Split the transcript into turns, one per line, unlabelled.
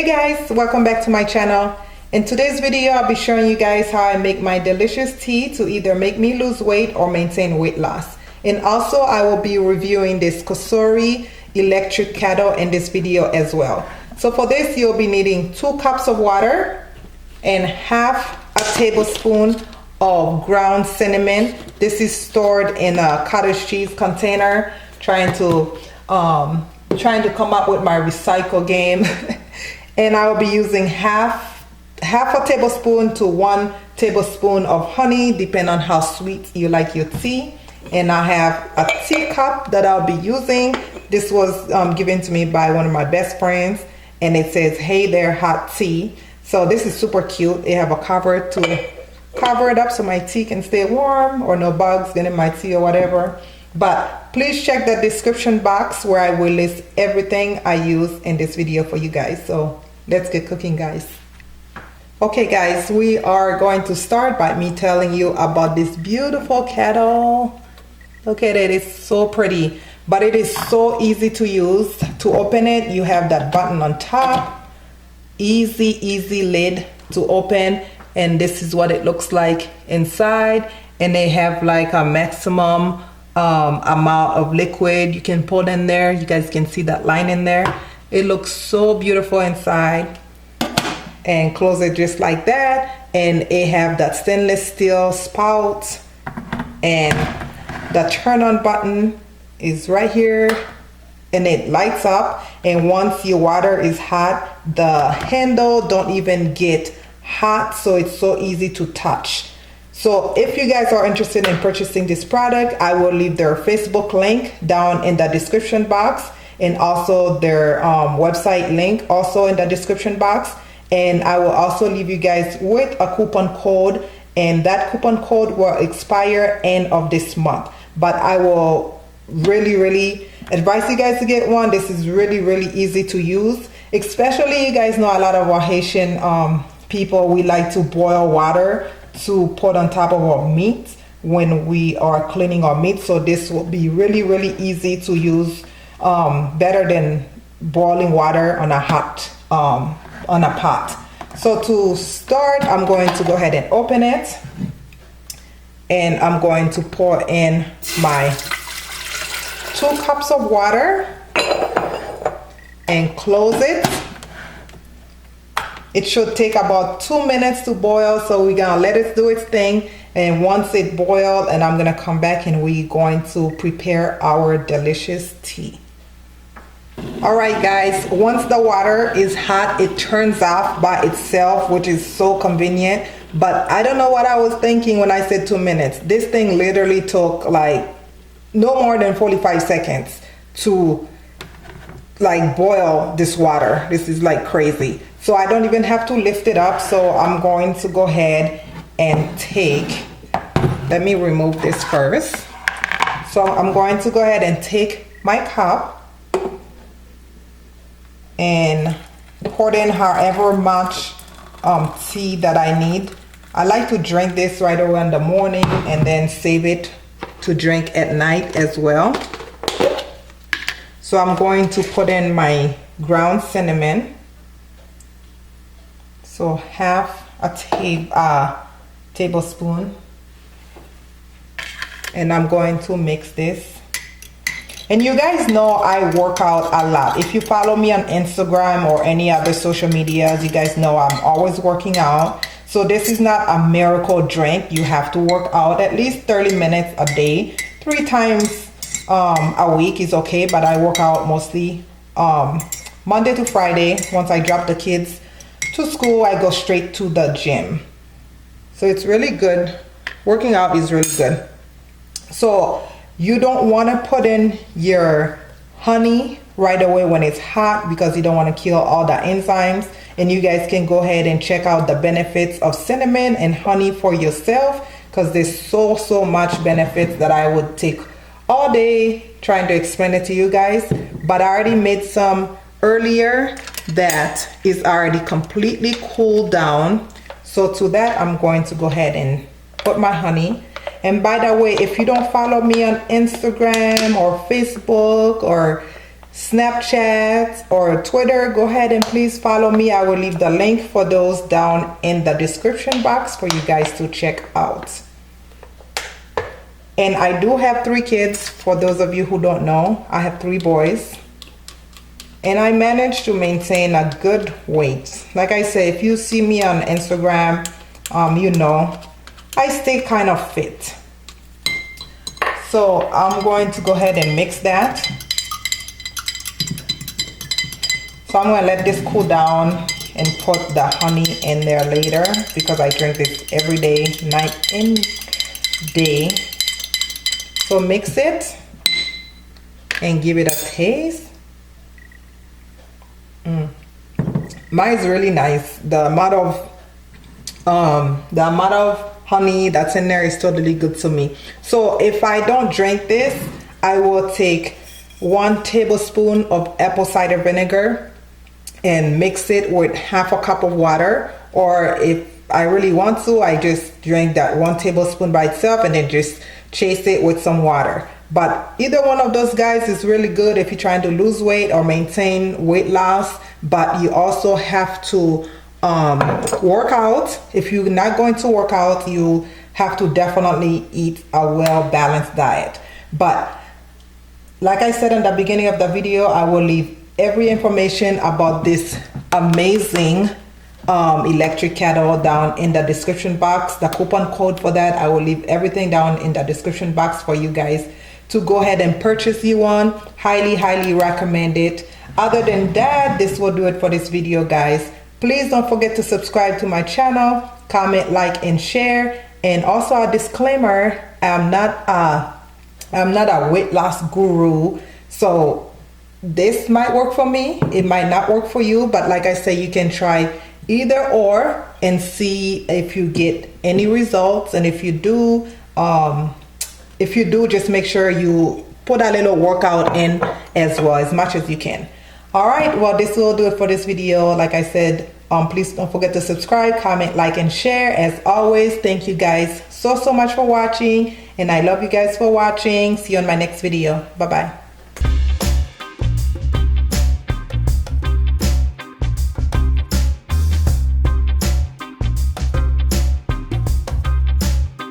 Hey guys, welcome back to my channel. In today's video, I'll be showing you guys how I make my delicious tea to either make me lose weight or maintain weight loss. And also, I will be reviewing this Cosori electric kettle in this video as well. So for this, you'll be needing 2 cups of water and half a tablespoon of ground cinnamon. This is stored in a cottage cheese container. Trying to come up with my recycle game. And I will be using half a tablespoon to 1 tablespoon of honey, depending on how sweet you like your tea. And I have a teacup that I'll be using. This was given to me by one of my best friends, and it says, "Hey there, hot tea." So this is super cute. They have a cover to cover it up so my tea can stay warm or no bugs get in my tea or whatever. But please check the description box where I will list everything I use in this video for you guys. So let's get cooking, guys. Okay guys, we are going to start by me telling you about this beautiful kettle. Look at it, it's so pretty, but it is so easy to use. To open it, you have that button on top. Easy lid to open, and this is what it looks like inside. And they have like a maximum amount of liquid you can put in there. You guys can see that line in there. It looks so beautiful inside. And close it just like that, and it have that stainless steel spout, and the turn on button is right here, and it lights up. And once your water is hot, the handle don't even get hot, so it's so easy to touch. So if you guys are interested in purchasing this product, I will leave their Facebook link down in the description box, and also their website link also in the description box. And I will also leave you guys with a coupon code, and that coupon code will expire end of this month. But I will really advise you guys to get one. This is really easy to use. Especially, you guys know a lot of our Haitian people, we like to boil water to put on top of our meat when we are cleaning our meat. So this will be really easy to use, better than boiling water on a hot on a pot. So to start, I'm going to go ahead and open it, and I'm going to pour in my 2 cups of water and close it. It should take about 2 minutes to boil, so we're gonna let it do its thing. And once it boiled, and I'm gonna come back and we're going to prepare our delicious tea. All right guys, once the water is hot, it turns off by itself, which is so convenient. But I don't know what I was thinking when I said 2 minutes. This thing literally took like no more than 45 seconds to like boil this water. This is like crazy. So I don't even have to lift it up. So I'm going to go ahead and let me remove this first. So I'm going to go ahead and take my cup and pour in however much tea that I need. I like to drink this right away in the morning and then save it to drink at night as well. So I'm going to put in my ground cinnamon. So half a tablespoon. And I'm going to mix this. And you guys know I work out a lot. If you follow me on Instagram or any other social medias, you guys know I'm always working out. So this is not a miracle drink. You have to work out at least 30 minutes a day. 3 times a week is okay, but I work out mostly Monday to Friday. Once I drop the kids to school, I go straight to the gym. So it's really good. Working out is really good. So you don't want to put in your honey right away when it's hot, because you don't want to kill all the enzymes. And you guys can go ahead and check out the benefits of cinnamon and honey for yourself, because there's so much benefits that I would take all day trying to explain it to you guys. But I already made some earlier that is already completely cooled down. So to that, I'm going to go ahead and put my honey. And by the way, if you don't follow me on Instagram or Facebook or Snapchat or Twitter, go ahead and please follow me. I will leave the link for those down in the description box for you guys to check out. And I do have 3 kids. For those of you who don't know, I have 3 boys. And I managed to maintain a good weight. Like I say, if you see me on Instagram, you know, I stay kind of fit. So I'm going to go ahead and mix that. So I'm going to let this cool down and put the honey in there later, because I drink this every day, night and day. So mix it and give it a taste. Mine's really nice. The amount of honey that's in there is totally good to me. So if I don't drink this, I will take 1 tablespoon of apple cider vinegar and mix it with half a cup of water. Or if I really want to, I just drink that 1 tablespoon by itself and then just chase it with some water. But either one of those guys is really good if you're trying to lose weight or maintain weight loss. But you also have to work out. If you're not going to work out, you have to definitely eat a well-balanced diet. But like I said in the beginning of the video, I will leave every information about this amazing electric kettle down in the description box. The coupon code for that, I will leave everything down in the description box for you guys to go ahead and purchase you one. Highly recommend it. Other than that, this will do it for this video, guys. Please don't forget to subscribe to my channel, comment, like, and share. And also a disclaimer, I'm not a weight loss guru, so this might work for me, it might not work for you. But like I say, you can try either or and see if you get any results. And if you do, just make sure you put a little workout in as well, as much as you can. All right, well, this will do it for this video. Like I said, please don't forget to subscribe, comment, like, and share. As always, thank you guys so much for watching, and I love you guys for watching. See you on my next video. Bye bye.